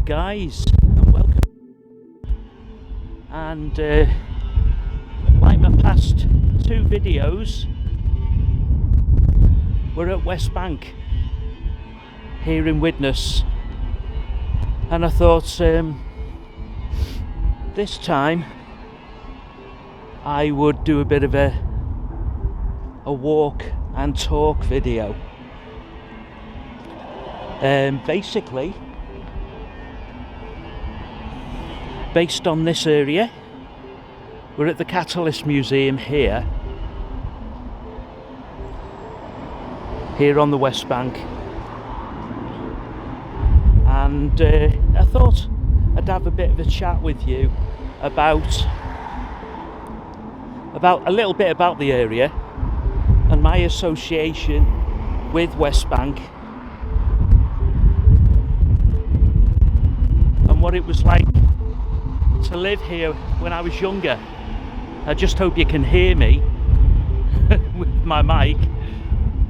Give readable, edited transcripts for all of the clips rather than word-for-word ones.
guys, and welcome. And like my past two videos, we're at West Bank here in Widnes, and I thought this time I would do a bit of a walk and talk video. Basically based on this area. We're at the Catalyst Museum here on the West Bank, and I thought I'd have a bit of a chat with you about a little bit about the area and my association with West Bank and what it was like to live here when I was younger. I just hope you can hear me with my mic.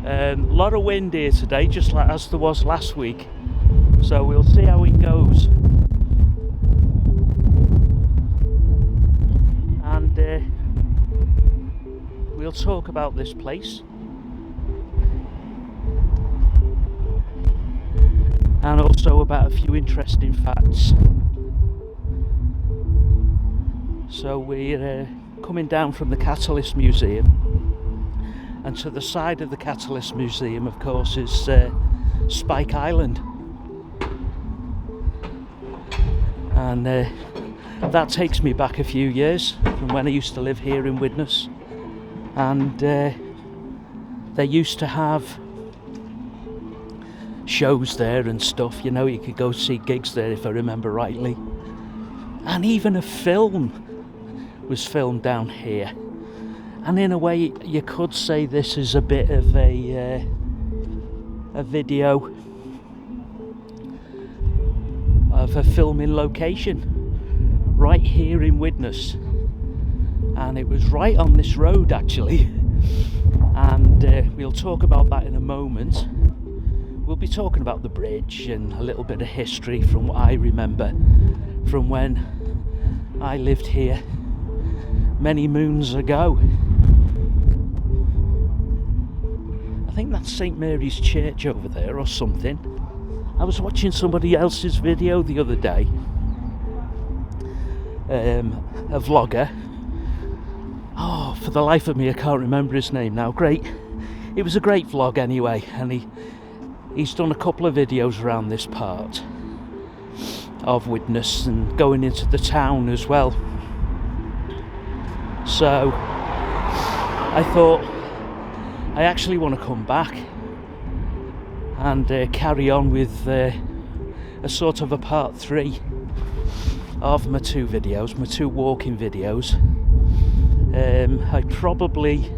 A lot of wind here today, just like as there was last week, so we'll see how it goes. And we'll talk about this place and also about a few interesting facts. So we're coming down from the Catalyst Museum, and to the side of the Catalyst Museum, of course, is Spike Island, and that takes me back a few years from when I used to live here in Widnes, and they used to have shows there and stuff, you know. You could go see gigs there, if I remember rightly, and even a film was filmed down here. And in a way you could say this is a bit of a video of a filming location right here in Widnes, and it was right on this road actually, and we'll talk about that in a moment. We'll be talking about the bridge and a little bit of history from what I remember from when I lived here many moons ago. I think that's St Mary's Church over there or something. I was watching somebody else's video the other day, a vlogger. Oh, for the life of me I can't remember his name now. Great, it was a great vlog anyway, and he's done a couple of videos around this part of Widnes and going into the town as well. So I thought I actually want to come back and carry on with a sort of a part 3 of my two videos, my two walking videos. I probably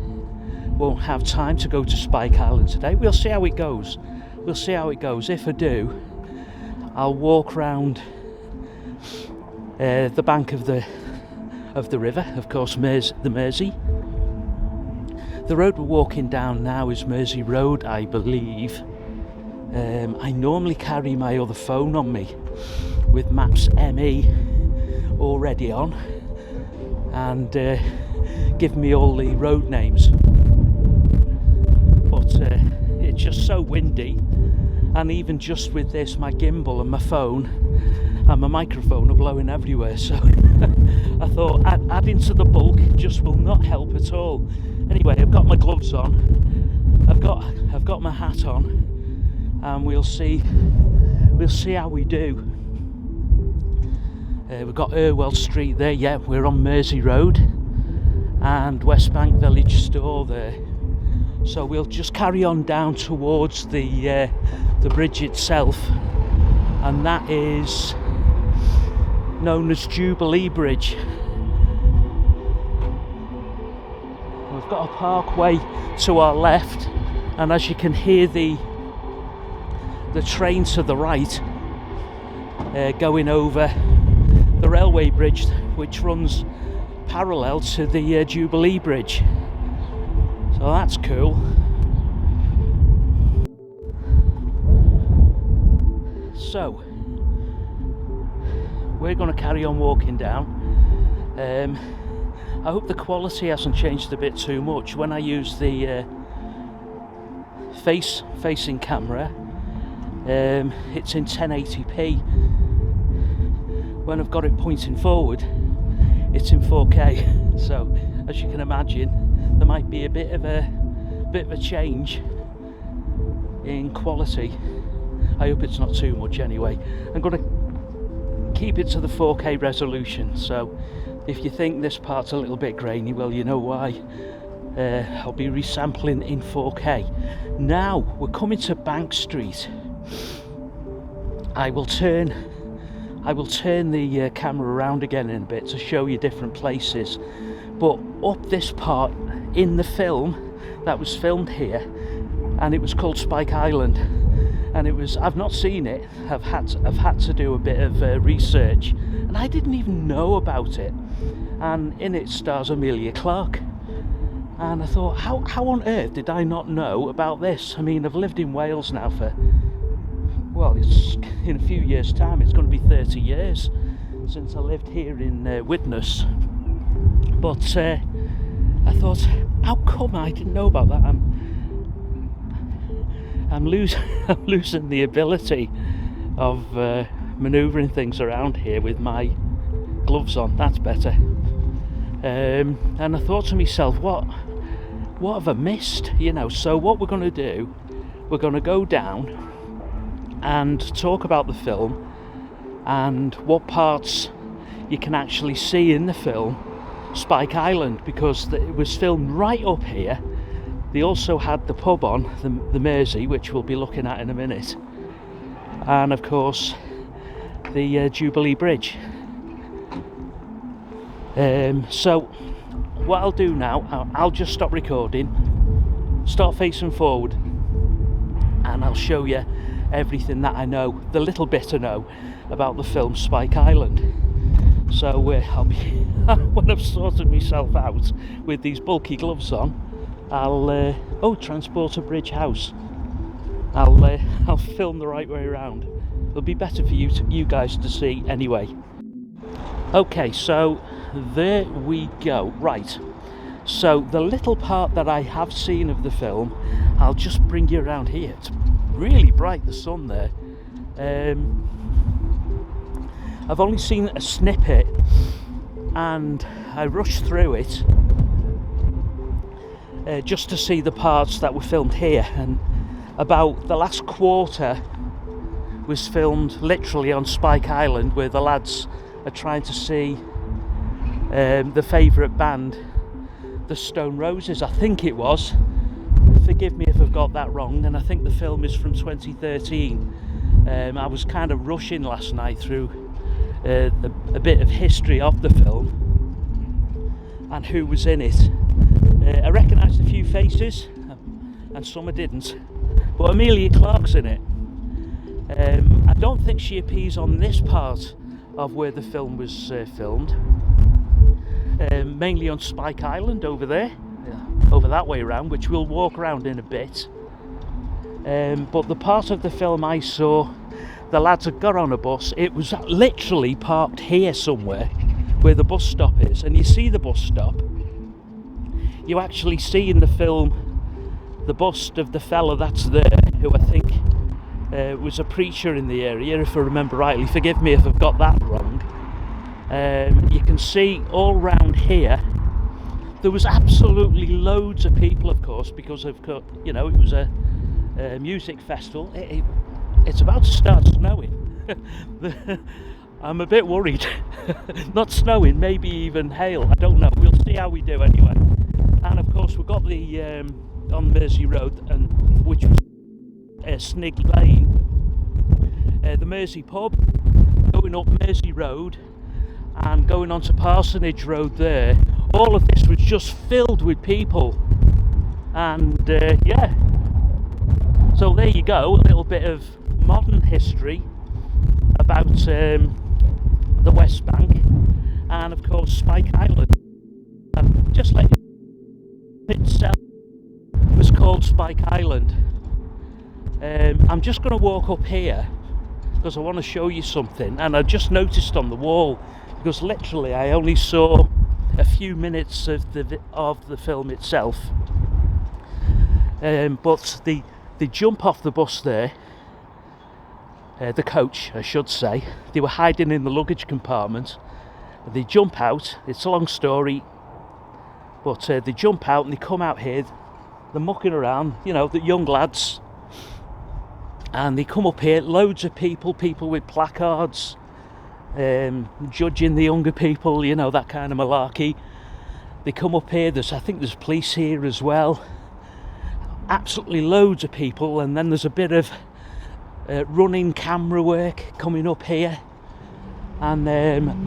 won't have time to go to Spike Island today. We'll see how it goes. We'll see how it goes. If I do, I'll walk round the bank of the river, of course, the Mersey. The road we're walking down now is Mersey Road, I believe. I normally carry my other phone on me with Maps ME already on, and give me all the road names, but it's just so windy, and even just with this, my gimbal and my phone and my microphone are blowing everywhere, so I thought adding to the bulk just will not help at all. Anyway, I've got my gloves on, I've got my hat on, and we'll see how we do. We've got Irwell Street there, yeah, we're on Mersey Road, and West Bank Village Store there. So we'll just carry on down towards the bridge itself, and that is known as Jubilee Bridge. We've got a parkway to our left, and as you can hear the train to the right going over the railway bridge, which runs parallel to the Jubilee Bridge. So that's cool. So we're going to carry on walking down. I hope the quality hasn't changed a bit too much. When I use the facing camera, it's in 1080p. When I've got it pointing forward, it's in 4K. So as you can imagine, there might be a bit of a change in quality. I hope it's not too much anyway. I'm going to keep it to the 4K resolution, so if you think this part's a little bit grainy, well, you know why. I'll be resampling in 4K. Now we're coming to Bank Street. I will turn the camera around again in a bit to show you different places, but up this part in the film that was filmed here, and it was called Spike Island, and I've not seen it. I've had to do a bit of research, and I didn't even know about it. And in it stars Emilia Clarke, and I thought, how on earth did I not know about this? I mean, I've lived in Wales now for, well, it's in a few years' time, it's going to be 30 years since I lived here in Widnes. But I thought, how come I didn't know about that? I'm losing the ability of manoeuvring things around here with my gloves on. That's better. And I thought to myself, what have I missed? You know, so what we're going to do, we're going to go down and talk about the film and what parts you can actually see in the film Spike Island, because it was filmed right up here. They also had the pub on, the Mersey, which we'll be looking at in a minute, and of course the Jubilee Bridge. So what I'll do now, I'll just stop recording, start facing forward, and I'll show you everything that I know, the little bit I know about the film Spike Island. So I'll be when I've sorted myself out with these bulky gloves on, I'll Transporter Bridge House. I'll film the right way around. It'll be better for you guys to see anyway. Okay, so there we go. Right, so the little part that I have seen of the film, I'll just bring you around here. It's really bright, the sun there. I've only seen a snippet and I rushed through it just to see the parts that were filmed here, and about the last quarter was filmed literally on Spike Island, where the lads are trying to see the favourite band, the Stone Roses, I think it was. Forgive me if I've got that wrong, and I think the film is from 2013. I was kind of rushing last night through a bit of history of the film and who was in it. I recognised a few faces and some I didn't, but Emilia Clarke's in it. I don't think she appears on this part of where the film was filmed, mainly on Spike Island over there, over that way around, which we'll walk around in a bit. But the part of the film I saw, the lads had got on a bus. It was literally parked here somewhere where the bus stop is, and you see the bus stop. You actually see in the film the bust of the fella that's there, who I think was a preacher in the area, if I remember rightly. Forgive me if I've got that wrong. You can see all round here there was absolutely loads of people, of course, because of, you know, it was a music festival. It's about to start snowing. I'm a bit worried. Not snowing, maybe even hail, I don't know. We'll see how we do anyway. And of course we've got the on Mersey Road, and which was Snig Lane, the Mersey pub, going up Mersey Road and going on to Parsonage Road there. All of this was just filled with people, and yeah, so there you go, a little bit of modern history about the West Bank, and of course Spike Island. And just like itself was called Spike Island. I'm just going to walk up here because I want to show you something. And I just noticed on the wall, because literally I only saw a few minutes of the film itself, but they jump off the bus there, the coach I should say. They were hiding in the luggage compartment. They jump out. It's a long story, but they jump out and they come out here. They're mucking around, you know, the young lads, and they come up here. Loads of people with placards, judging the younger people, you know, that kind of malarkey. They come up here. I think there's police here as well. Absolutely loads of people, and then there's a bit of running camera work coming up here. And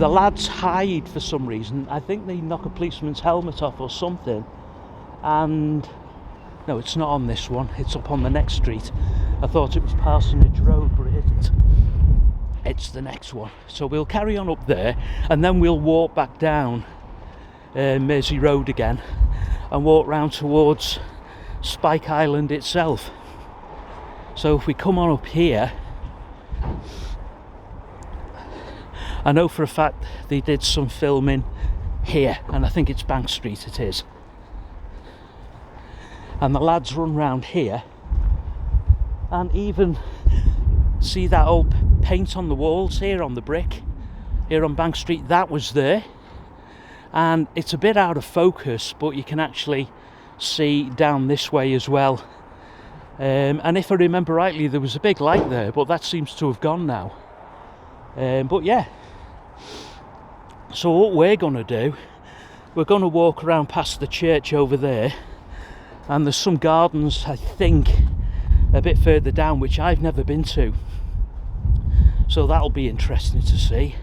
the lads hide for some reason. I think they knock a policeman's helmet off or something. And no, it's not on this one. It's up on the next street. I thought it was Parsonage Road, but it isn't. It's the next one. So we'll carry on up there, and then we'll walk back down Mersey Road again, and walk round towards Spike Island itself. So if we come on up here, I know for a fact they did some filming here, and I think it's Bank Street it is. And the lads run round here, and even see that old paint on the walls here on the brick, here on Bank Street, that was there. And it's a bit out of focus, but you can actually see down this way as well. And if I remember rightly, there was a big light there, but that seems to have gone now. But yeah, so what we're going to do, we're going to walk around past the church over there, and there's some gardens, I think, a bit further down, which I've never been to. So that'll be interesting to see.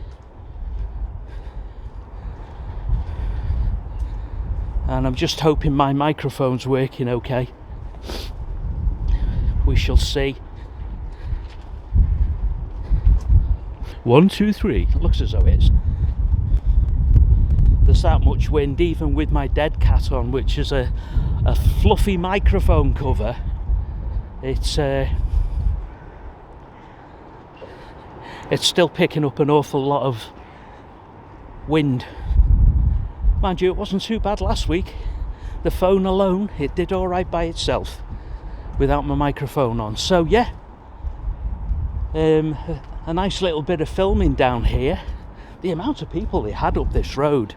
And I'm just hoping my microphone's working okay. We shall see. 1, 2, 3. It looks as though it is. There's that much wind, even with my DeadCat on, which is a fluffy microphone cover. It's still picking up an awful lot of wind. Mind you, it wasn't too bad last week. The phone alone, it did all right by itself without my microphone on. So yeah, a nice little bit of filming down here. The amount of people they had up this road.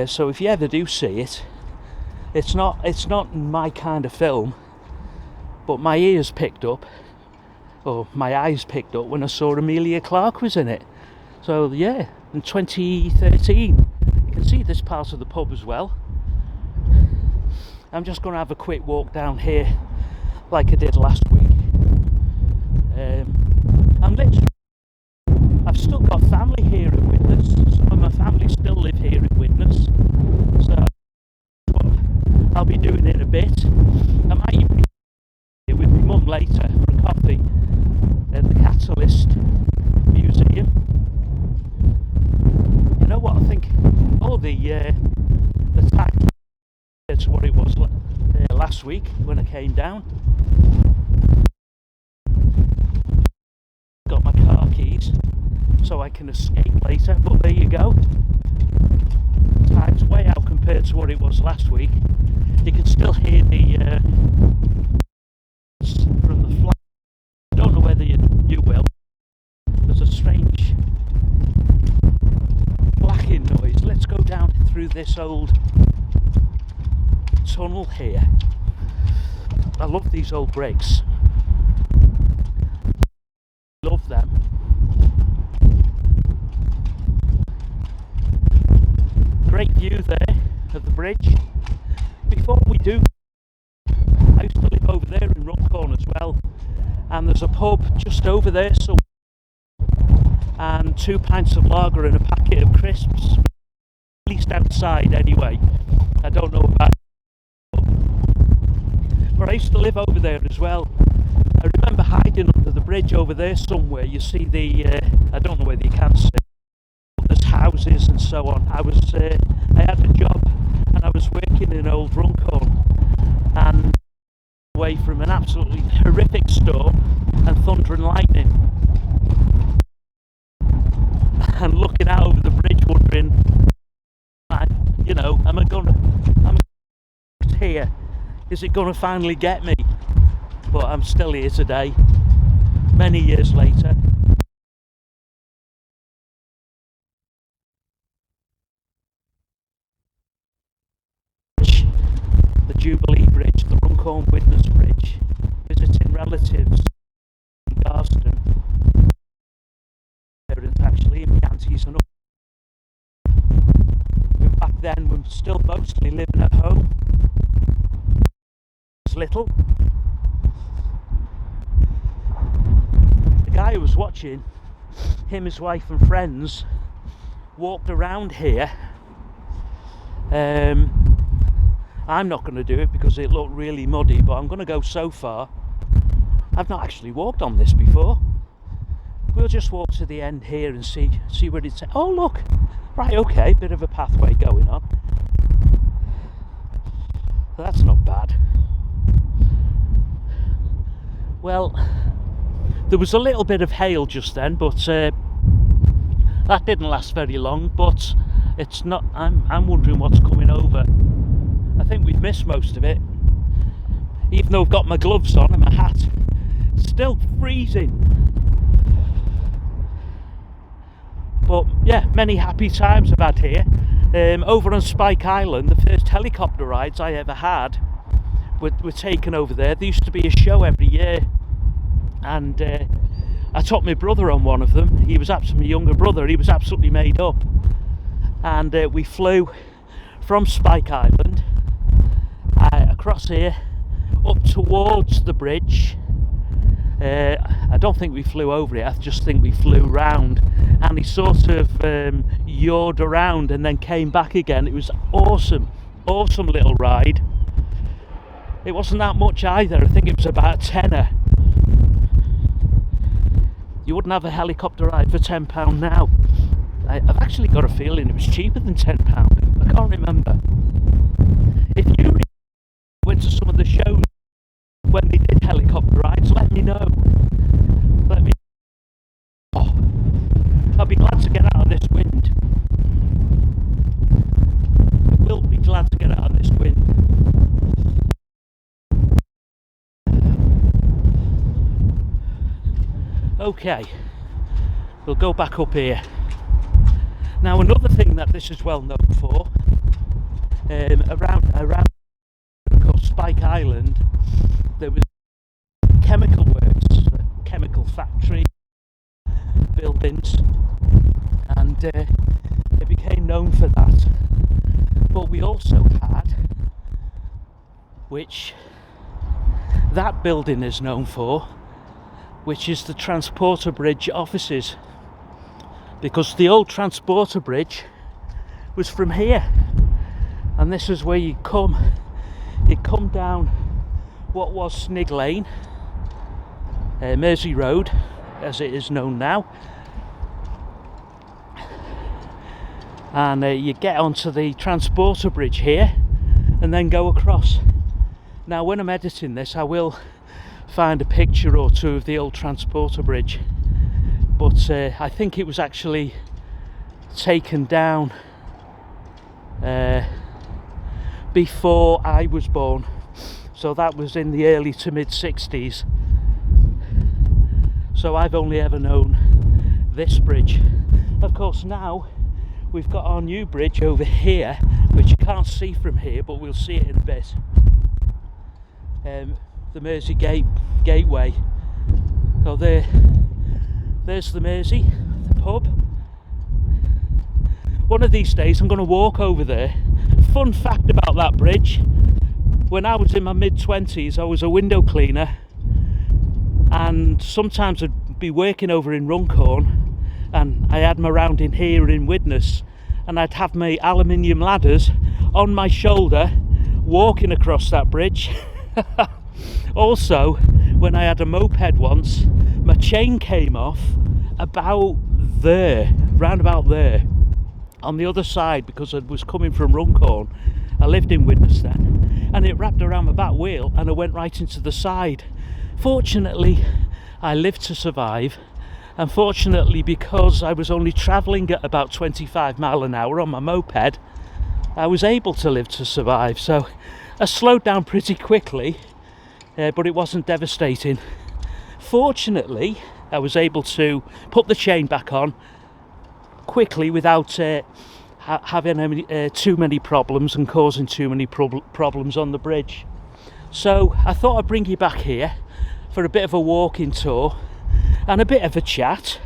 So if you ever do see it, it's not my kind of film, but my ears picked up, or my eyes picked up when I saw Emilia Clarke was in it. So yeah, in 2013. You can see this part of the pub as well. I'm just going to have a quick walk down here like I did last week. I've still got family here in Widnes. Some of my family still live here in Widnes, so that's what I'll be doing in a bit. I might even be here with my mum later for a coffee at the Catalyst Museum. You know what I think? Oh, the tag to what it was last week when I came down. Got my car keys so I can escape later, but there you go. Time's way out compared to what it was last week. You can still hear the from the flat. I don't know whether you will. There's a strange blacking noise. Let's go down through this old tunnel here. I love these old bricks. Love them. Great view there of the bridge. Before we do, I used to live over there in Runcorn as well, and there's a pub just over there, so and 2 pints of lager and a packet of crisps, at least outside anyway. I don't know about, but I used to live over there as well. I remember hiding under the bridge over there somewhere. You see the I don't know whether you can see, but there's houses and so on. I had a job and I was working in Old Runcorn, and away from an absolutely horrific storm and thunder and lightning. and looking out over the bridge wondering, you know, am I here? Is it going to finally get me? But I'm still here today, many years later. The Jubilee Bridge, the Runcorn Widnes Bridge, visiting relatives in Garston. Parents actually, and my aunties and all. Back then we were still mostly living at home. It was little. The guy who was watching, him, his wife and friends, walked around here. I'm not going to do it because it looked really muddy, but I'm going to go so far. I've not actually walked on this before. We'll just walk to the end here and see where it's. Oh look, right, okay, bit of a pathway going on. That's not bad. Well, there was a little bit of hail just then, but that didn't last very long. But it's not. I'm wondering what's coming over. I think we've missed most of it, even though I've got my gloves on and my hat. Still freezing. But yeah, many happy times I've had here. Over on Spike Island, the first helicopter rides I ever had were taken over there. There used to be a show every year, and I took my brother on one of them. He was absolutely, my younger brother, he was absolutely made up. And we flew from Spike Island across here up towards the bridge. I don't think we flew over it, I just think we flew round, and he sort of yawed around and then came back again. It was awesome little ride. It wasn't that much either, I think it was about a tenner. You wouldn't have a helicopter ride for £10 now. I've actually got a feeling it was cheaper than £10, I can't remember. If you went to some of the shows when they did helicopter rides, let me know. Oh, I'll be glad to get out of this wind. I will be glad to get out of this wind. Okay, we'll go back up here. Now, another thing that this is well known for, around Spike Island, there was chemical works, chemical factory buildings, and it became known for that. But we also had, which that building is known for, which is the Transporter Bridge offices, because the old Transporter Bridge was from here, and this is where you come down what was Snig Lane, Mersey Road as it is known now, and you get onto the Transporter Bridge here and then go across. Now, when I'm editing this, I will find a picture or two of the old Transporter Bridge, but I think it was actually taken down before I was born, so that was in the early to mid 60s. So I've only ever known this bridge. Of course, now we've got our new bridge over here, which you can't see from here, but we'll see it in a bit. The Mersey Gateway. So there's the Mersey, the pub. One of these days I'm going to walk over there. Fun fact about that bridge, when I was in my mid-20s, I was a window cleaner, and sometimes I'd be working over in Runcorn, and I had my round in here in Widnes, and I'd have my aluminium ladders on my shoulder walking across that bridge. Also, when I had a moped once, my chain came off about there, round about there, on the other side, because I was coming from Runcorn. I lived in Widnes then, and it wrapped around my back wheel and I went right into the side. Fortunately, I lived to survive, Unfortunately, because I was only travelling at about 25 mile an hour on my moped, I was able to live to survive. So I slowed down pretty quickly, but it wasn't devastating. Fortunately, I was able to put the chain back on quickly without having too many problems and causing too many problems on the bridge. So I thought I'd bring you back here for a bit of a walking tour and a bit of a chat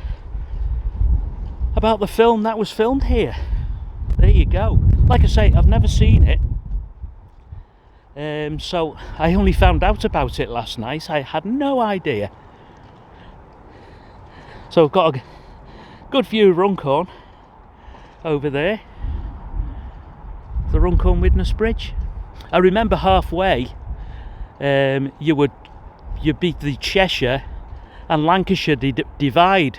about the film that was filmed here. There you go. Like I say, I've never seen it, so I only found out about it last night. I had no idea. So I've got a good view of Runcorn over there, the Runcorn Widnes Bridge. I remember halfway you'd be the Cheshire and Lancashire divide,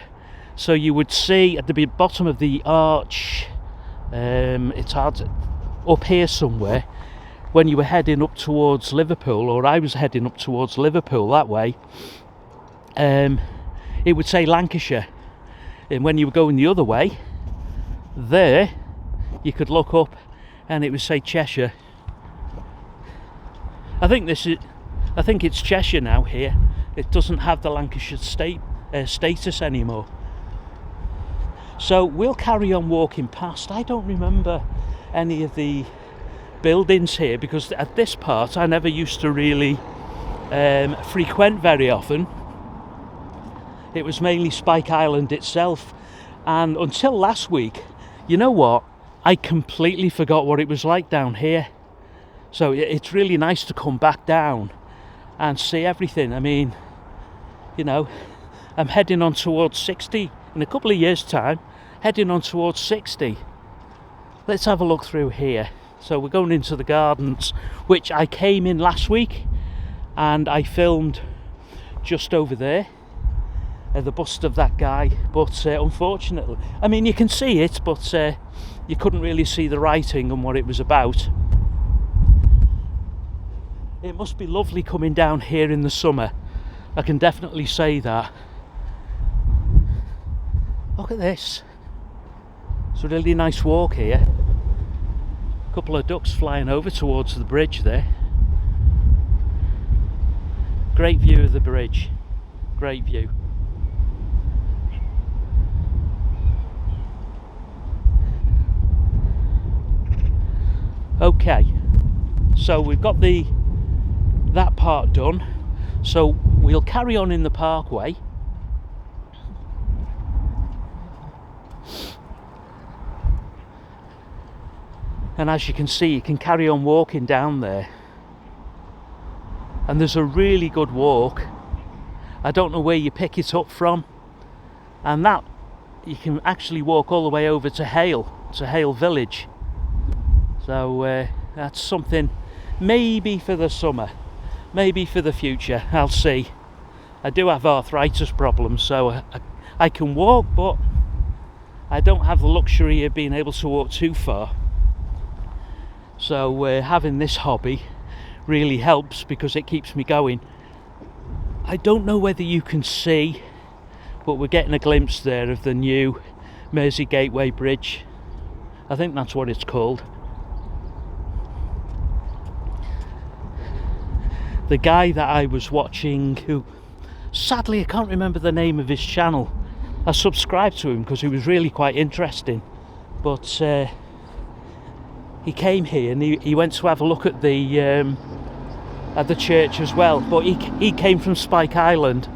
so you would see at the bottom of the arch, it's hard up here somewhere, when you were heading up towards Liverpool, or I was heading up towards Liverpool that way, it would say Lancashire, and when you were going the other way there, you could look up and it would say Cheshire. I think it's Cheshire now here. It doesn't have the Lancashire status anymore. So we'll carry on walking past. I don't remember any of the buildings here, because at this part I never used to really frequent very often. It was mainly Spike Island itself, and until last week, you know what, I completely forgot what it was like down here. So it's really nice to come back down and see everything. I mean, you know, I'm heading on towards 60 in a couple of years' time, heading on towards 60. Let's have a look through here. So we're going into the gardens, which I came in last week and I filmed just over there, the bust of that guy, but unfortunately, I mean, you can see it, but you couldn't really see the writing and what it was about. It must be lovely coming down here in the summer, I can definitely say that. Look at this, it's a really nice walk here. A couple of ducks flying over towards the bridge there. Great view of the bridge, great view. Okay, so we've got that part done, so we'll carry on in the parkway. And as you can see, you can carry on walking down there, and there's a really good walk. I don't know where you pick it up from, and that you can actually walk all the way over to Hale Village. So that's something maybe for the summer, maybe for the future, I'll see. I do have arthritis problems, so I can walk, but I don't have the luxury of being able to walk too far. So having this hobby really helps because it keeps me going. I don't know whether you can see, but we're getting a glimpse there of the new Mersey Gateway Bridge. I think that's what it's called. The guy that I was watching, who sadly I can't remember the name of his channel, I subscribed to him because he was really quite interesting, but he came here and he went to have a look at the church as well, but he came from Spike Island,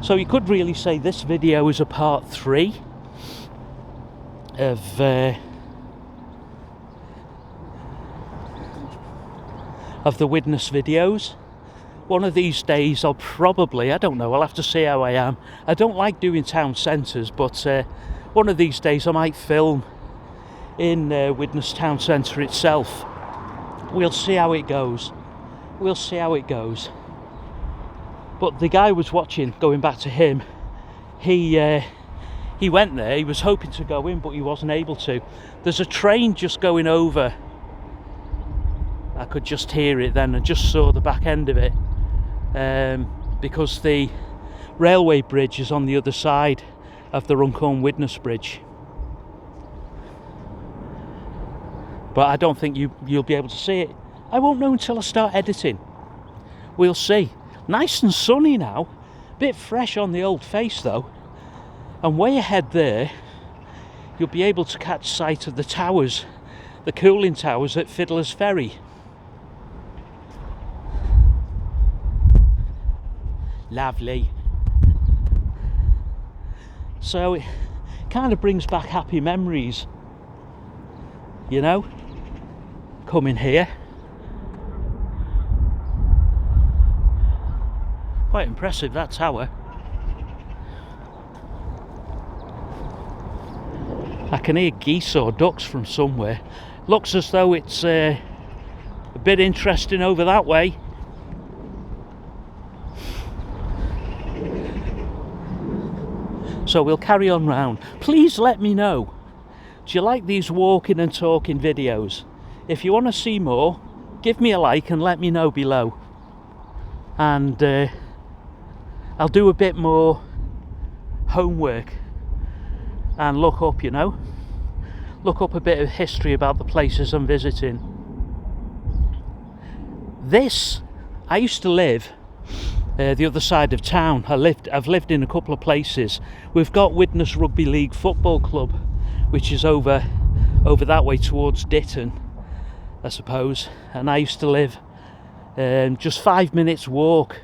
so you could really say this video is a part 3 of the Widnes videos. One of these days I'll probably, I don't know, I'll have to see how I am. I don't like doing town centres, but one of these days I might film in Widnes town centre itself. We'll see how it goes. We'll see how it goes. But the guy was watching, going back to him, he went there, he was hoping to go in, but he wasn't able to. There's a train just going over. I could just hear it then, and just saw the back end of it, because the railway bridge is on the other side of the Runcorn Widnes Bridge. But I don't think you'll be able to see it. I won't know until I start editing. We'll see. Nice and sunny now. Bit fresh on the old face though. And way ahead there, you'll be able to catch sight of the towers, the cooling towers at Fiddler's Ferry. Lovely. So it kind of brings back happy memories, you know, coming here. Quite impressive, that tower. I can hear geese or ducks from somewhere. Looks as though it's a bit interesting over that way. So we'll carry on round. Please let me know, do you like these walking and talking videos? If you want to see more, give me a like and let me know below. And I'll do a bit more homework and look up, you know, look up a bit of history about the places I'm visiting. I used to live the other side of town. I've lived in a couple of places. We've got Widnes Rugby League Football Club, which is over that way towards Ditton, I suppose. And I used to live just 5 minutes walk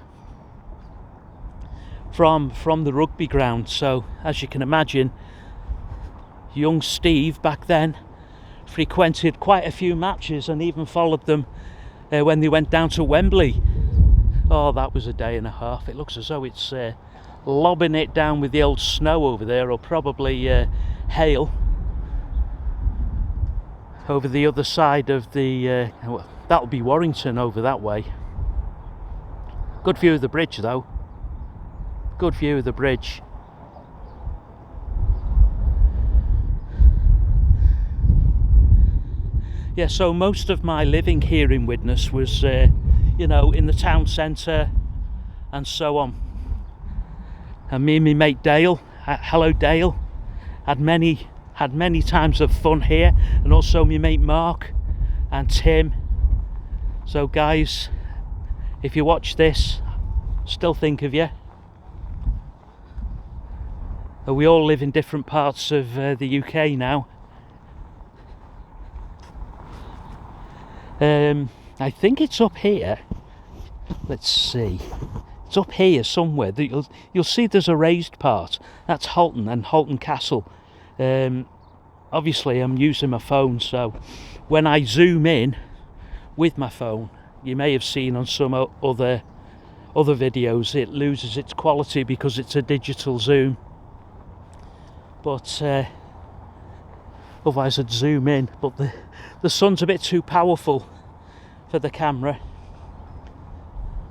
from the rugby ground. So as you can imagine, young Steve back then frequented quite a few matches and even followed them when they went down to Wembley. Oh, that was a day and a half. It looks as though it's lobbing it down with the old snow over there, or probably hail over the other side of the that'll be Warrington over that way. Good view of the bridge though. Good view of the bridge. Yeah, so most of my living here in Widnes was you know, in the town centre and so on. And me and my mate Dale, hello Dale, had many times of fun here, and also my mate Mark and Tim. So guys, if you watch this, still think of you. We all live in different parts of the UK now. I think it's up here. Let's see. It's up here somewhere. You'll see there's a raised part. That's Halton and Halton Castle. Obviously I'm using my phone, so when I zoom in with my phone, you may have seen on some other videos it loses its quality because it's a digital zoom. But otherwise I'd zoom in, but the sun's a bit too powerful for the camera.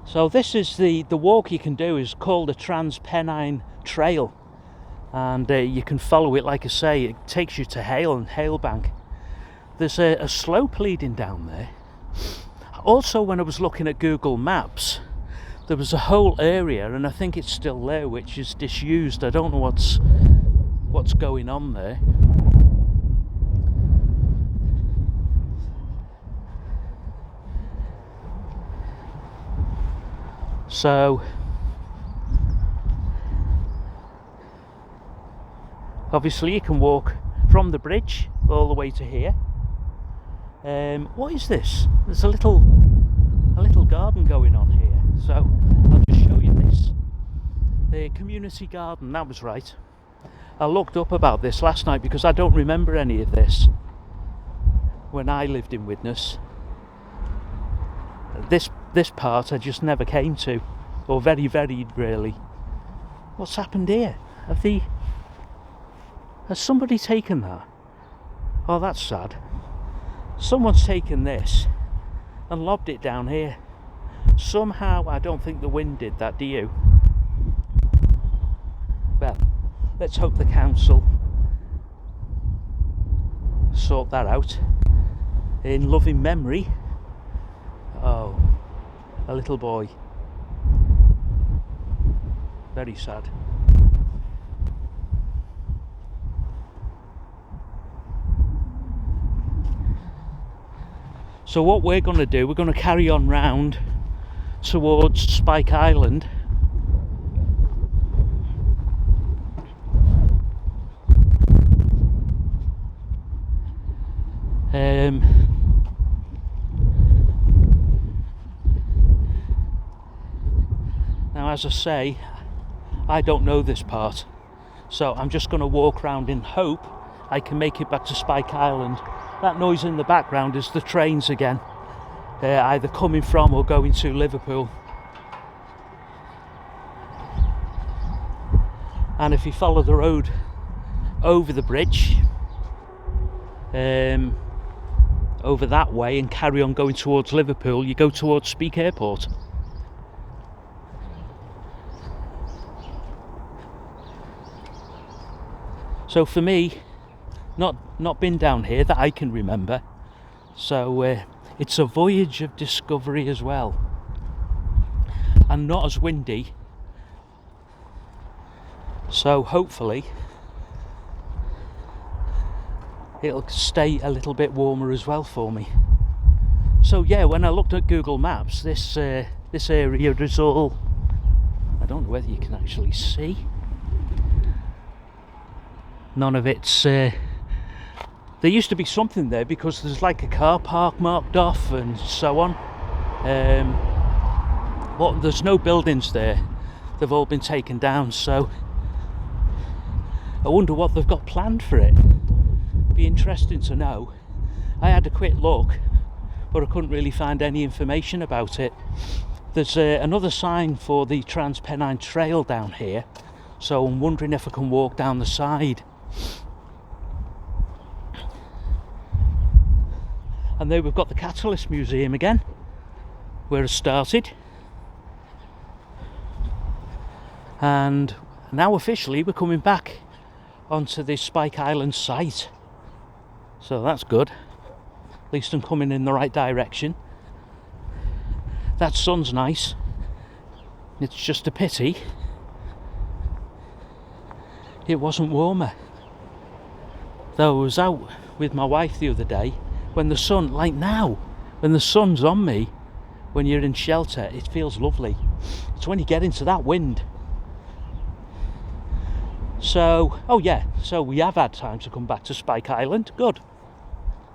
So this is the walk you can do, is called a Transpennine Trail, and you can follow it. Like I say, it takes you to Hale and Halebank. There's a slope leading down there. Also, when I was looking at Google Maps, there was a whole area, and I think it's still there, which is disused. I don't know what's going on there. So obviously you can walk from the bridge all the way to here. What is this? There's a little garden going on here, so I'll just show you this. The community garden, that was right. I looked up about this last night because I don't remember any of this when I lived in Widnes. This part I just never came to, or very rarely. What's happened here? Has somebody taken that? Oh, that's sad. Someone's taken this and lobbed it down here. Somehow, I don't think the wind did that, do you? Well, let's hope the council sort that out. In loving memory. Oh, a little boy. very sad. So what we're going to do, we're going to carry on round towards Spike Island. Now, as I say, I don't know this part, so I'm just going to walk round in hope I can make it back to Spike Island. That noise in the background is the trains again, either coming from or going to Liverpool. And if you follow the road over the bridge, over that way, and carry on going towards Liverpool, you go towards Speke Airport. So for me, not been down here that I can remember, so it's a voyage of discovery as well, and not as windy, so hopefully it'll stay a little bit warmer as well for me. So yeah, when I looked at Google Maps, this area is all, I don't know whether you can actually see, none of it's there used to be something there because there's like a car park marked off and so on, but there's no buildings there. They've all been taken down, so I wonder what they've got planned for it. Be interesting to know. I had a quick look, but I couldn't really find any information about it. There's another sign for the Trans-Pennine Trail down here, so I'm wondering if I can walk down the side. And there we've got the Catalyst Museum again, where I started. And now officially we're coming back onto this Spike Island site. So that's good. At least I'm coming in the right direction. That sun's nice. It's just a pity it wasn't warmer. Though I was out with my wife the other day, when the sun, like now, when the sun's on me, when you're in shelter, it feels lovely. It's when you get into that wind. So, oh yeah, so we have had time to come back to Spike Island. Good.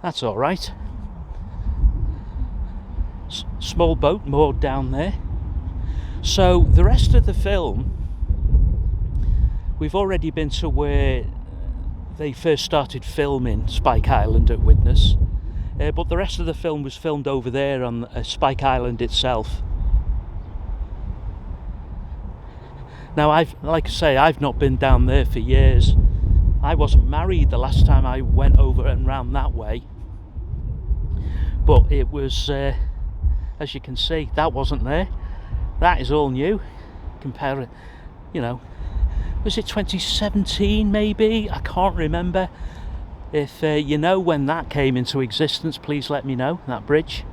That's all right. Small boat moored down there. So the rest of the film, we've already been to where they first started filming Spike Island at Widnes, but the rest of the film was filmed over there on Spike Island itself. Now, like I say, I've not been down there for years. I wasn't married the last time I went over and round that way, but it was, as you can see, that wasn't there. That is all new. Compare it, you know, was it 2017 maybe? I can't remember. If you know when that came into existence, please let me know, that bridge.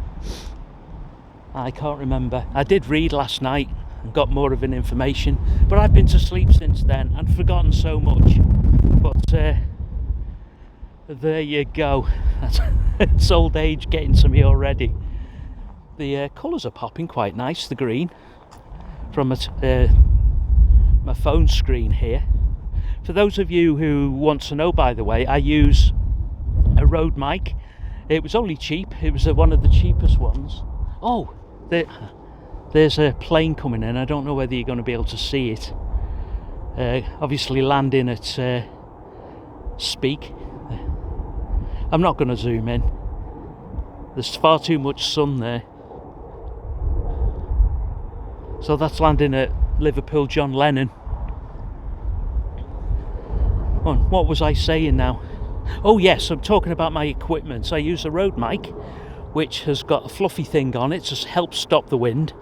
I can't remember. I did read last night and got more of an information, but I've been to sleep since then and forgotten so much. But there you go. It's old age getting to me already. The colours are popping quite nice, the green, from my phone screen here. For those of you who want to know, by the way, I use a Rode mic. It was only cheap. It was one of the cheapest ones. Oh, there's a plane coming in. I don't know whether you're going to be able to see it. Obviously landing at Speke. I'm not going to zoom in. There's far too much sun there. So that's landing at Liverpool John Lennon. What was I saying now? Oh yes, I'm talking about my equipment. I use a Rode mic, which has got a fluffy thing on it to help stop the wind.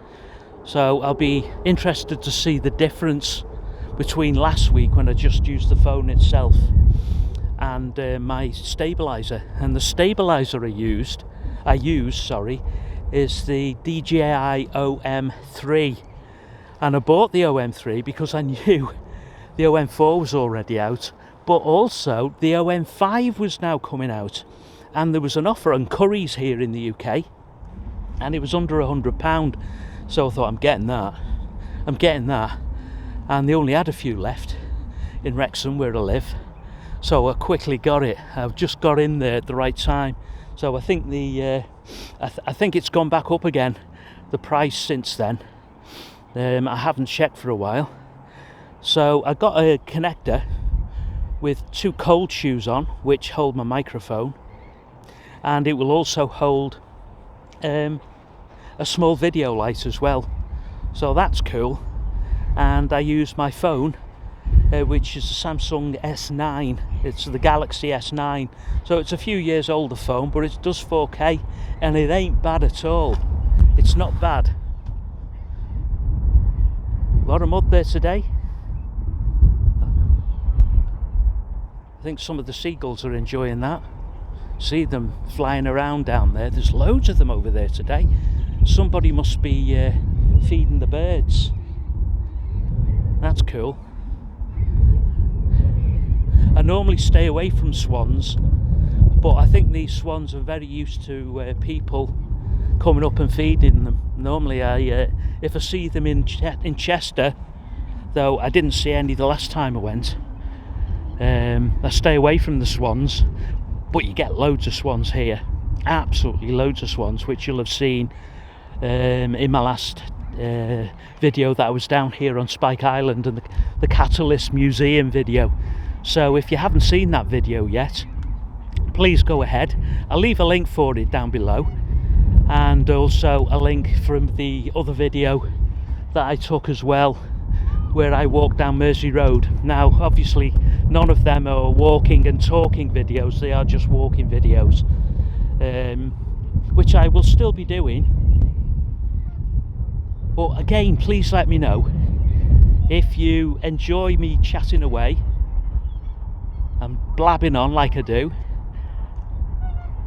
So I'll be interested to see the difference between last week, when I just used the phone itself, and my stabilizer. And the stabilizer I use, is the DJI OM3. And I bought the OM3 because I knew the OM4 was already out, but also the OM5 was now coming out, and there was an offer on Currys here in the UK, and it was under £100. So I thought, I'm getting that, and they only had a few left in Wrexham where I live, so I quickly got it. I've just got in there at the right time. So I think I think it's gone back up again, the price since then. I haven't checked for a while. So I got a connector with 2 cold shoes on, which hold my microphone, and it will also hold a small video light as well. So that's cool. And I use my phone, which is a Samsung S9. It's the Galaxy S9. So it's a few years older phone, but it does 4K, and it ain't bad at all. It's not bad. A lot of mud there today. I think some of the seagulls are enjoying that. See them flying around down there. There's loads of them over there today. Somebody must be feeding the birds. That's cool. I normally stay away from swans, but I think these swans are very used to people coming up and feeding them. Normally if I see them in Chester, though I didn't see any the last time I went, I stay away from the swans, but you get loads of swans here, absolutely loads of swans, which you'll have seen in my last video that I was down here on Spike Island, and the Catalyst Museum video. So if you haven't seen that video yet, please go ahead. I'll leave a link for it down below, and also a link from the other video that I took as well, where I walked down Mersey Road. Now obviously none of them are walking and talking videos, they are just walking videos, which I will still be doing. But again, please let me know if you enjoy me chatting away and blabbing on like I do.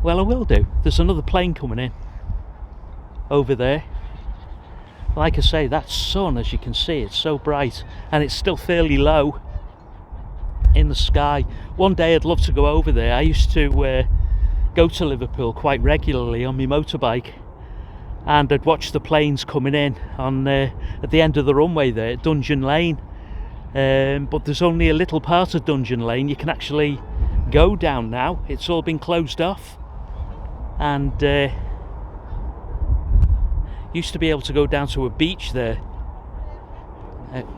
Well, I will do. There's another plane coming in over there. Like I say, that sun, as you can see, it's so bright, and it's still fairly low in the sky. One day I'd love to go over there. I used to go to Liverpool quite regularly on my motorbike, and I'd watch the planes coming in on at the end of the runway there at Dungeon Lane. But there's only a little part of Dungeon Lane you can actually go down now. It's all been closed off, and used to be able to go down to a beach there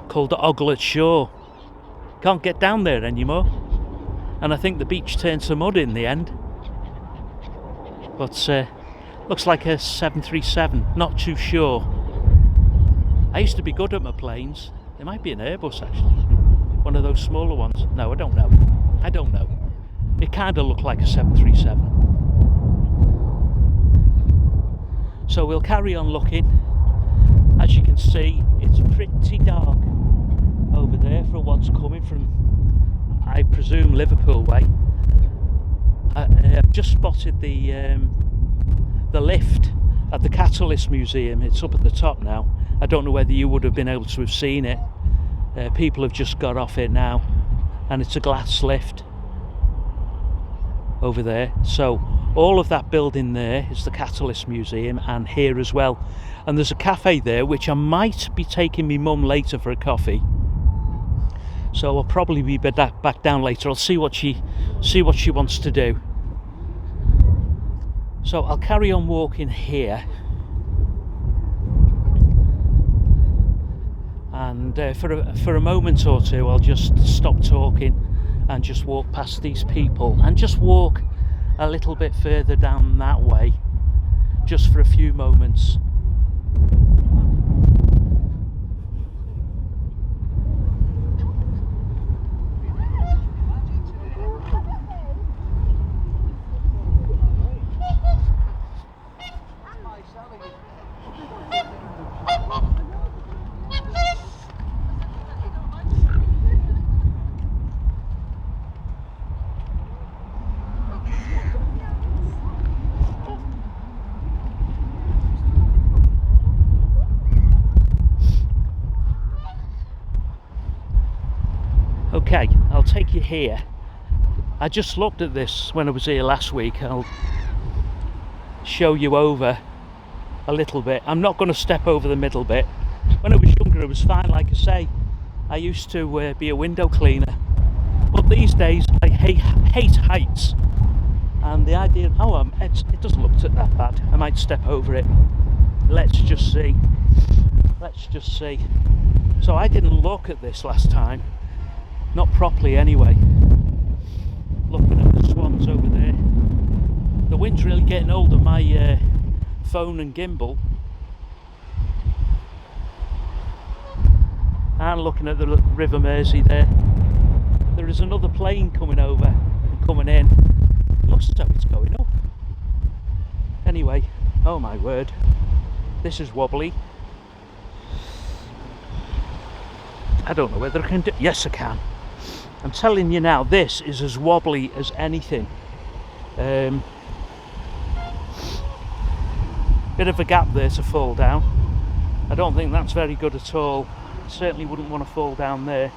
called Oglet Shore. Can't get down there anymore, and I think the beach turned to mud in the end. But looks like a 737, not too sure. I used to be good at my planes. It might be an Airbus actually, one of those smaller ones. No, I don't know. It kind of looked like a 737. So we'll carry on looking. As you can see, it's pretty dark over there for what's coming from, I presume, Liverpool way. I've just spotted the lift at the Catalyst Museum. It's up at the top now. I don't know whether you would have been able to have seen it. People have just got off it now, and it's a glass lift over there. So all of that building there is the Catalyst Museum, and here as well. And there's a cafe there which I might be taking my mum later for a coffee. So I'll probably be back down later. I'll see what she wants to do. So I'll carry on walking here, and for a moment or two I'll just stop talking and just walk past these people, and just walk a little bit further down that way, just for a few moments. take you here. I just looked at this when I was here last week. I'll show you over a little bit. I'm not going to step over the middle bit. When I was younger it was fine, like I say. I used to be a window cleaner, but these days I hate heights, and the idea, it doesn't look that bad. I might step over it. Let's just see. So I didn't look at this last time, not properly anyway. Looking at the swans over there. The wind's really getting old on my phone and gimbal. And looking at the River Mersey there. There is another plane coming over, coming in. It looks as though it's going up. Anyway, oh my word, this is wobbly. I don't know whether I can do. Yes, I can. I'm telling you now, this is as wobbly as anything. Bit of a gap there to fall down. I don't think that's very good at all. Certainly wouldn't want to fall down there.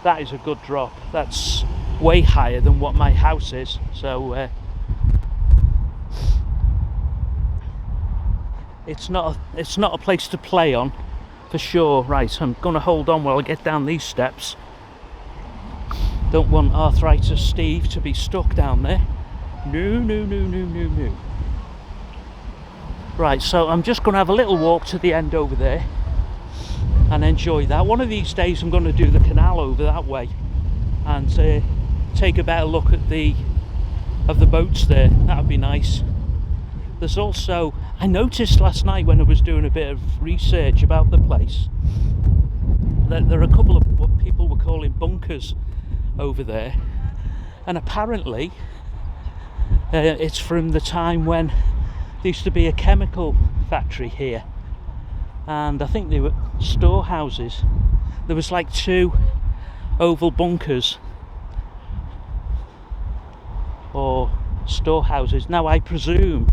That is a good drop. That's way higher than what my house is, so it's not a place to play on for sure. Right, I'm gonna hold on while I get down these steps. Don't want arthritis Steve to be stuck down there. No. Right, so I'm just gonna have a little walk to the end over there and enjoy that. One of these days I'm going to do the canal over that way and take a better look at the boats there. That would be nice. There's also, I noticed last night when I was doing a bit of research about the place, that there are a couple of what people were calling bunkers over there, and apparently it's from the time when there used to be a chemical factory here, and I think they were storehouses. There was like 2 oval bunkers or storehouses. Now I presume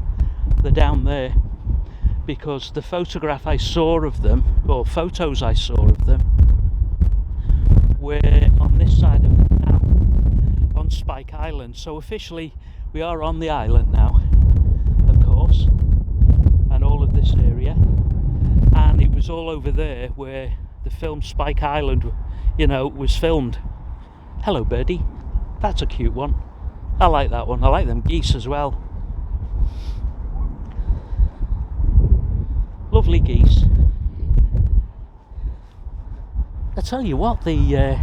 they're down there because the photograph I saw of them, or photos I saw of them, were on this side of the canal on Spike Island. So officially we are on the island now, of course, and all of this area. And it was all over there where the film Spike Island, was filmed. Hello birdie, that's a cute one. I like that one. I like them geese as well. Lovely geese. I tell you what, the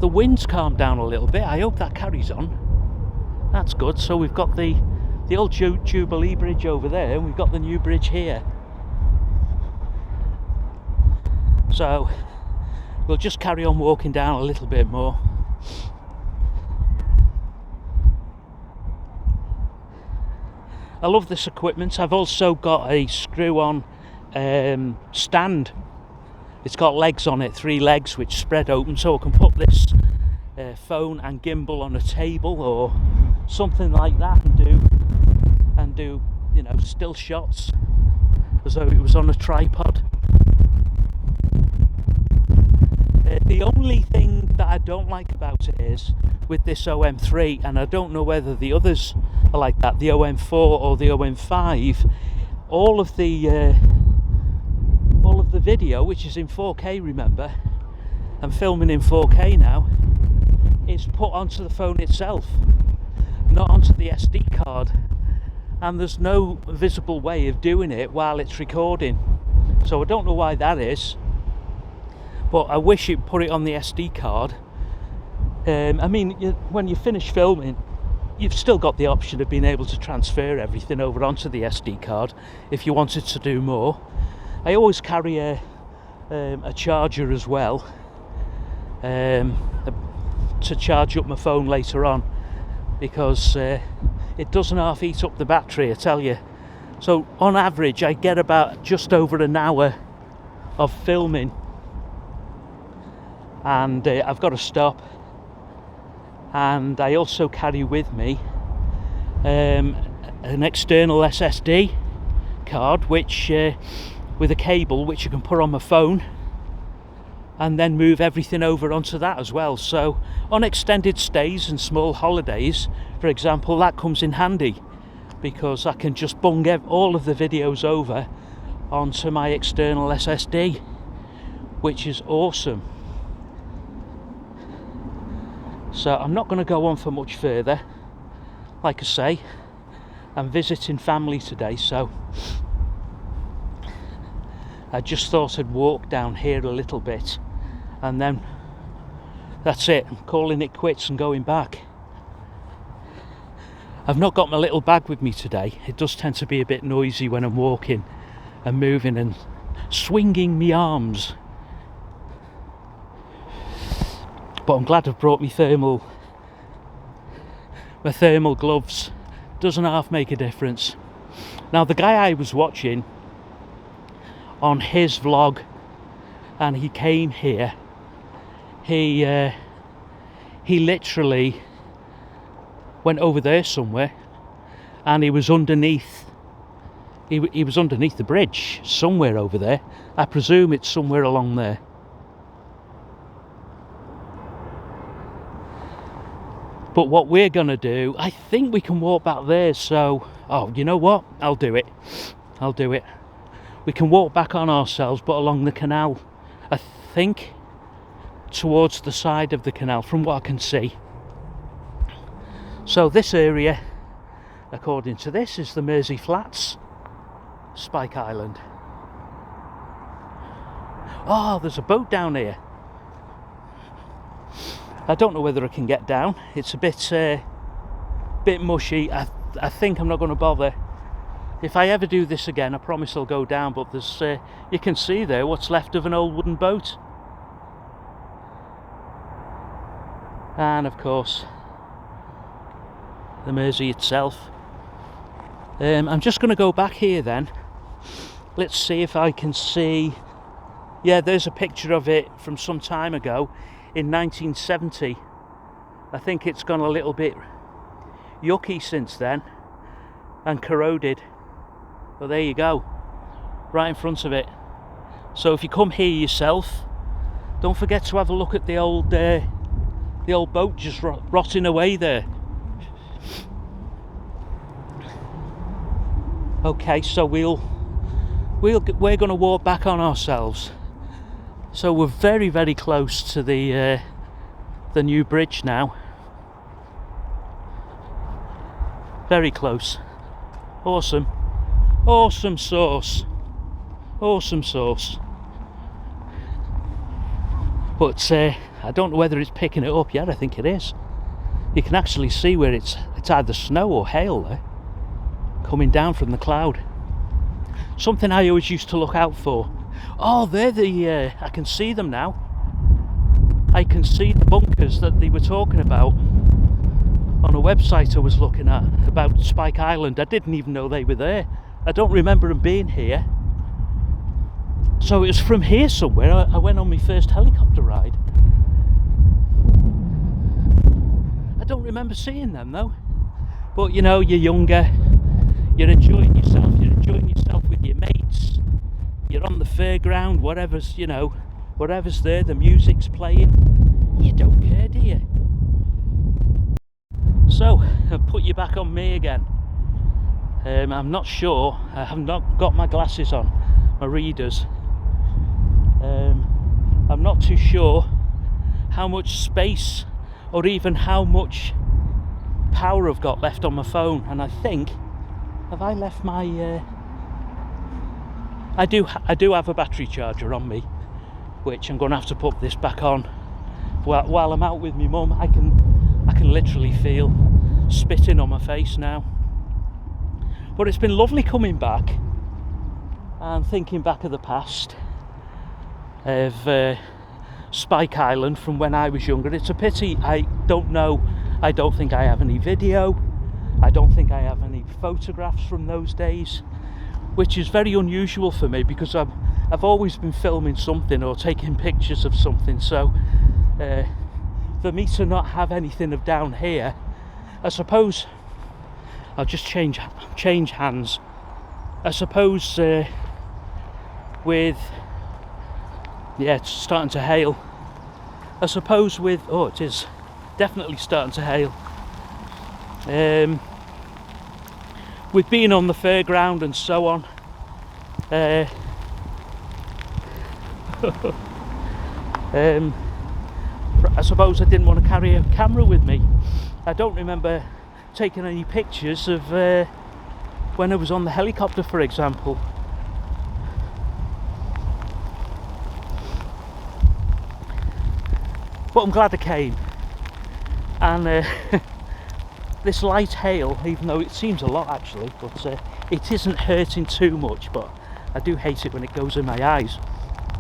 wind's calmed down a little bit. I hope that carries on. That's good. So we've got the old Jubilee Bridge over there, and we've got the new bridge here. So we'll just carry on walking down a little bit more. I love this equipment. I've also got a screw-on stand. It's got legs on it, 3 legs which spread open, so I can put this phone and gimbal on a table or something like that and do still shots as though it was on a tripod. The only thing that I don't like about it is with this OM3, and I don't know whether the others are like that, the OM4 or the OM5, all of the video, which is in 4K, remember, I'm filming in 4K now, is put onto the phone itself, not onto the SD card, and there's no visible way of doing it while it's recording. So I don't know why that is, but I wish it put it on the SD card. When you finish filming, you've still got the option of being able to transfer everything over onto the SD card if you wanted to do more. I always carry a charger as well to charge up my phone later on, because it doesn't half eat up the battery, I tell you. So on average I get about just over an hour of filming, and I've got to stop. And I also carry with me an external SSD card, which with a cable which you can put on my phone, and then move everything over onto that as well. So on extended stays and small holidays, for example, that comes in handy, because I can just bung all of the videos over onto my external SSD, which is awesome. So I'm not going to go on for much further. Like I say, I'm visiting family today, so I just thought I'd walk down here a little bit, and then that's it. I'm calling it quits and going back. I've not got my little bag with me today. It does tend to be a bit noisy when I'm walking and moving and swinging my arms. But I'm glad I've brought me thermal gloves. Doesn't half make a difference. Now, the guy I was watching on his vlog, and he came here, he literally went over there somewhere, and he was underneath he was underneath the bridge somewhere over there. I presume it's somewhere along there. But what we're gonna do, I think we can walk back there. So, oh, you know what, I'll do it. We can walk back on ourselves, but along the canal, I think, towards the side of the canal, from what I can see. So this area, according to this, is the Mersey Flats, Spike Island. Oh, there's a boat down here. I don't know whether I can get down. It's a bit mushy. I think I'm not going to bother. If I ever do this again, I promise I'll go down. But there's, you can see there what's left of an old wooden boat. And of course, the Mersey itself. I'm just going to go back here then. Let's see if I can see. Yeah, there's a picture of it from some time ago in 1970. I think it's gone a little bit yucky since then and corroded. But there you go, right in front of it. So if you come here yourself, don't forget to have a look at the old boat just rotting away there. Okay, so we're going to walk back on ourselves. So we're very, very close to the new bridge now. Very close. Awesome. Awesome sauce. Awesome sauce. But I don't know whether it's picking it up yet. I think it is. You can actually see where it's either snow or hail there, coming down from the cloud. Something I always used to look out for. Oh, they're the I can see them now. I can see the bunkers that they were talking about on a website I was looking at about Spike Island. I didn't even know they were there. I don't remember them being here. So it was from here somewhere I went on my first helicopter ride. I don't remember seeing them though. But you know, you're younger, you're enjoying yourself with your mates, you're on the fairground, whatever's there, the music's playing, you don't care, do you? So, I've put you back on me again. I'm not sure, I have not got my glasses on, my readers. I'm not too sure how much space or even how much power I've got left on my phone, and I think, have I left my I do have a battery charger on me, which I'm going to have to put this back on while I'm out with my mum. I can literally feel spitting on my face now. But it's been lovely coming back and thinking back of the past of Spike Island from when I was younger. It's a pity I don't think I have any video. I don't think I have any photographs from those days, which is very unusual for me because I've always been filming something or taking pictures of something. So for me to not have anything of down here, I suppose I'll just change hands. I suppose with yeah, it's starting to hail. I suppose with, oh, it is definitely starting to hail. With being on the fairground and so on, I suppose I didn't want to carry a camera with me. I don't remember taking any pictures of when I was on the helicopter, for example. But I'm glad I came. And this light hail, even though it seems a lot actually, but it isn't hurting too much, but I do hate it when it goes in my eyes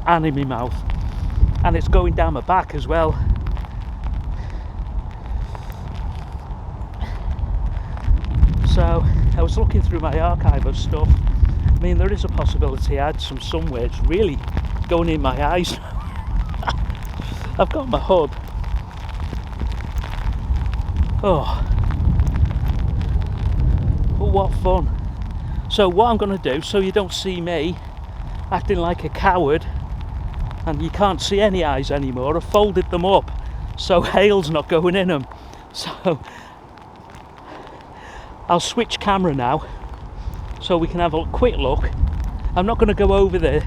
and in my mouth, and it's going down my back as well. So I was looking through my archive of stuff. I mean, there is a possibility I had some somewhere. It's really going in my eyes. I've got my hood. Oh, but what fun. So what I'm going to do, so you don't see me acting like a coward and you can't see any eyes anymore, I've folded them up so hail's not going in them. So I'll switch camera now so we can have a quick look. I'm not going to go over there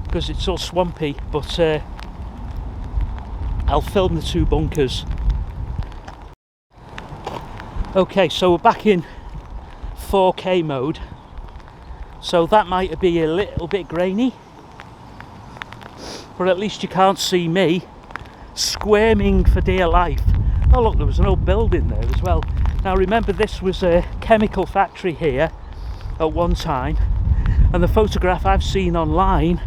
because it's all swampy, but I'll film the two bunkers. Okay, so we're back in 4K mode, so that might be a little bit grainy, but at least you can't see me squirming for dear life. Oh look, there was an old building there as well. Now remember, this was a chemical factory here at one time, and the photograph I've seen online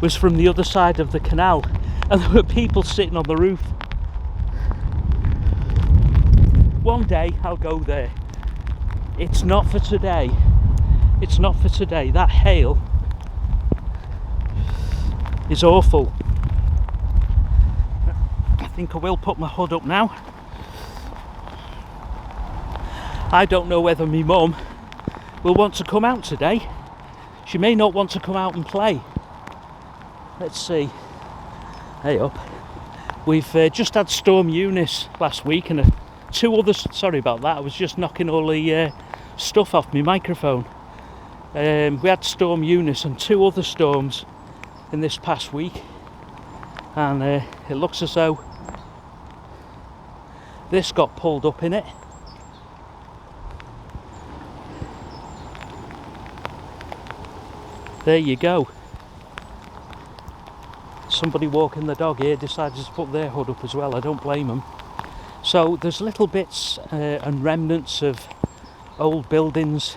was from the other side of the canal, and there were people sitting on the roof. One day I'll go there. It's not for today. It's not for today. That hail is awful. I think I will put my hood up now. I don't know whether my mum will want to come out today. She may not want to come out and play. Let's see. Hey up. We've just had Storm Eunice last week, and two others. Sorry about that. I was just knocking all the stuff off my microphone. We had Storm Eunice and two other storms in this past week, and it looks as though this got pulled up in it. There you go. Somebody walking the dog here decided to put their hood up as well. I don't blame them. So there's little bits and remnants of old buildings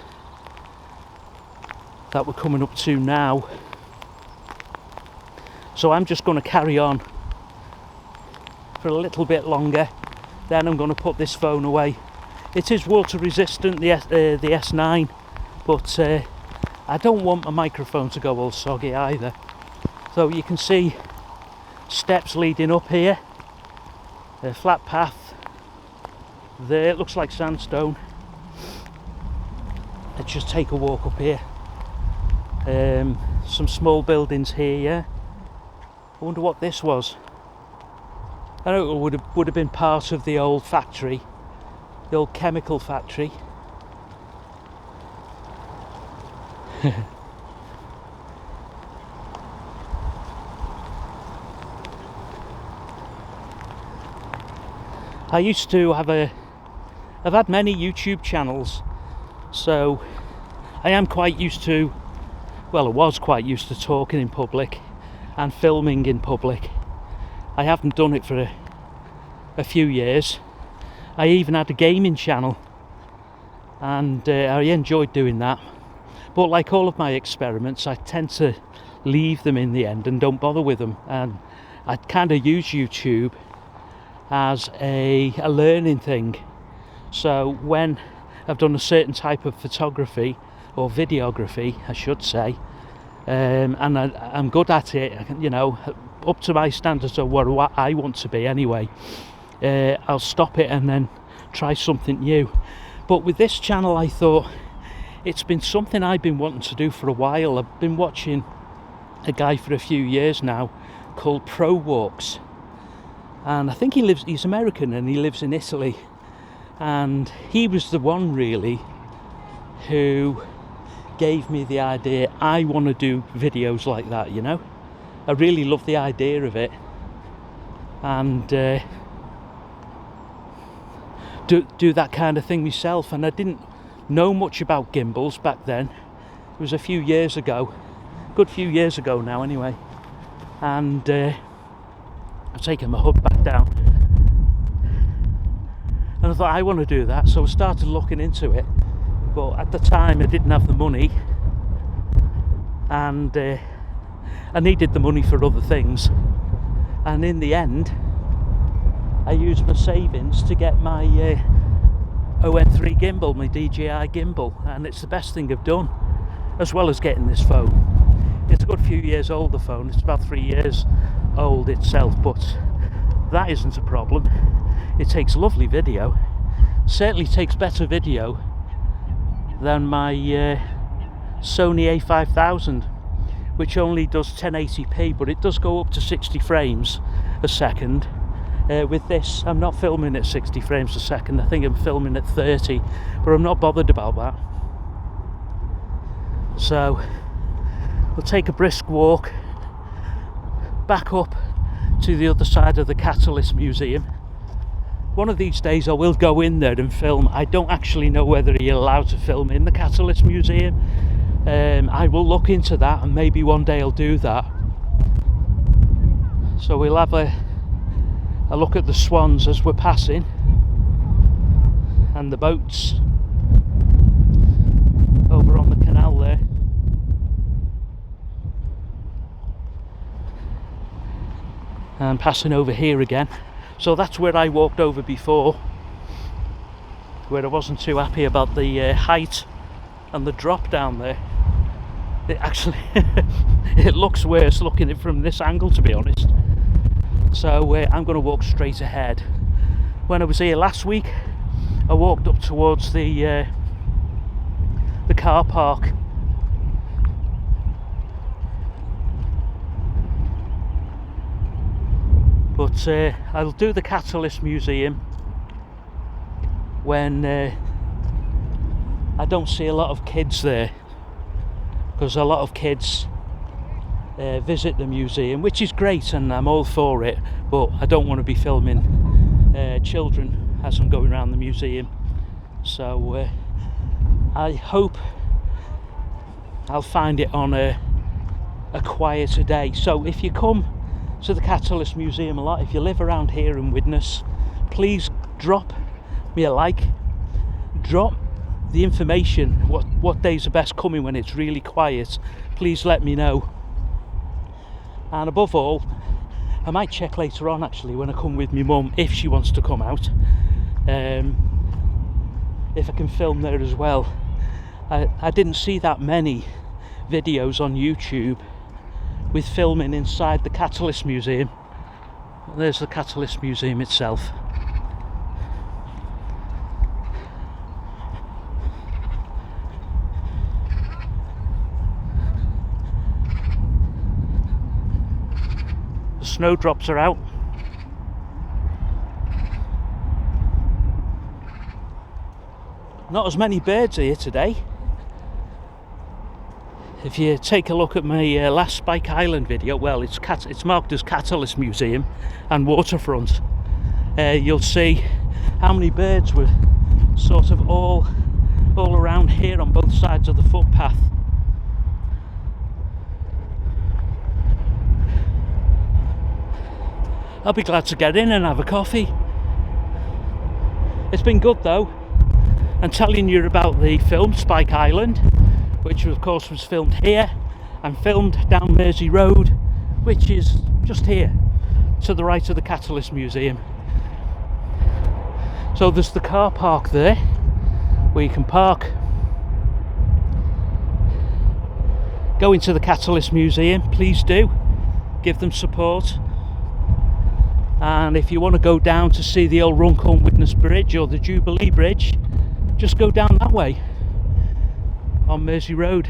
that we're coming up to now. So I'm just going to carry on for a little bit longer, then I'm going to put this phone away. It is water resistant, the S9, but I don't want my microphone to go all soggy either. So you can see steps leading up here, a flat path there, it looks like sandstone. Let's just take a walk up here. Some small buildings here, yeah. I wonder what this was. I know it would have been part of the old factory, the old chemical factory. I used to have I've had many YouTube channels, so I am quite used to, well, I was quite used to talking in public and filming in public. I haven't done it for a few years. I even had a gaming channel, and I enjoyed doing that. But like all of my experiments, I tend to leave them in the end and don't bother with them. And I kind of use YouTube as a learning thing. So when I've done a certain type of photography or videography, I should say, and I'm good at it, you know, up to my standards of what I want to be anyway, I'll stop it and then try something new. But with this channel, I thought it's been something I've been wanting to do for a while. I've been watching a guy for a few years now called Pro Walks, and I think he's American and he lives in Italy, and he was the one really who gave me the idea. I want to do videos like that, you know. I really love the idea of it, and do that kind of thing myself. And I didn't know much about gimbals back then. It was a few years ago, good few years ago now anyway, and I've taken my hood back down, and I thought I want to do that, so I started looking into it. But at the time I didn't have the money, and I needed the money for other things, and in the end I used my savings to get my OM3 gimbal, my DJI gimbal, and it's the best thing I've done, as well as getting this phone. It's a good few years old, the phone. It's about 3 years old itself, but that isn't a problem. It takes lovely video, certainly takes better video than my Sony A5000, which only does 1080p, but it does go up to 60 frames a second. With this, I'm not filming at 60 frames a second. I think I'm filming at 30, but I'm not bothered about that. So we'll take a brisk walk back up to the other side of the Catalyst Museum. One of these days I will go in there and film. I don't actually know whether you're allowed to film in the Catalyst Museum. I will look into that, and maybe one day I'll do that. So we'll have a look at the swans as we're passing, and the boats over on the canal there. And passing over here again. So that's where I walked over before, where I wasn't too happy about the height and the drop down there. It actually it looks worse looking at it from this angle, to be honest. So I'm going to walk straight ahead. When I was here last week, I walked up towards the car park. But I'll do the Catalyst Museum when I don't see a lot of kids there, because a lot of kids visit the museum, which is great, and I'm all for it, but I don't want to be filming children as I'm going around the museum. So I hope I'll find it on a quieter day. So if you come to the Catalyst Museum a lot, if you live around here in Widnes, please drop me a like, drop the information, what days are best coming when it's really quiet. Please let me know. And above all, I might check later on actually when I come with my mum, if she wants to come out, if I can film there as well. I didn't see that many videos on YouTube with filming inside the Catalyst Museum. There's the Catalyst Museum itself. The snowdrops are out. Not as many birds here today. If you take a look at my last Spike Island video, well, it's marked as Catalyst Museum and Waterfront, you'll see how many birds were sort of all around here on both sides of the footpath. I'll be glad to get in and have a coffee. It's been good though. I'm telling you about the film Spike Island, which of course was filmed here and filmed down Mersey Road, which is just here to the right of the Catalyst Museum. So there's the car park there where you can park, go into the Catalyst Museum. Please do give them support. And if you want to go down to see the old Runcorn Widnes Bridge or the Jubilee Bridge, just go down that way on Mersey Road.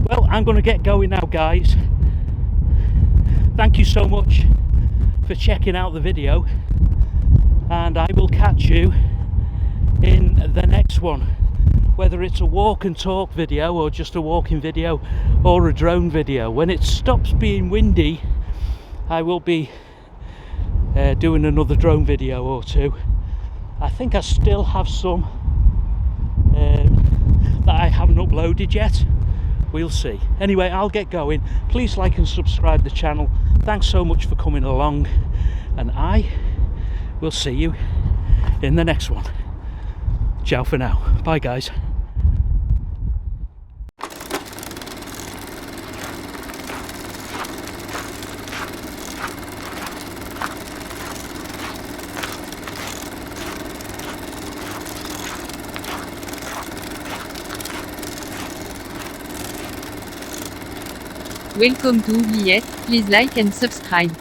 Well, I'm going to get going now, guys. thank you so much for checking out the video, and I will catch you in the next one, whether it's a walk and talk video or just a walking video or a drone video. When it stops being windy, I will be doing another drone video or two. I think I still have some that I haven't uploaded yet. We'll see. Anyway, I'll get going. Please like and subscribe the channel. Thanks so much for coming along, and I will see you in the next one. Ciao for now. Bye guys. Welcome to DJI. Please like and subscribe.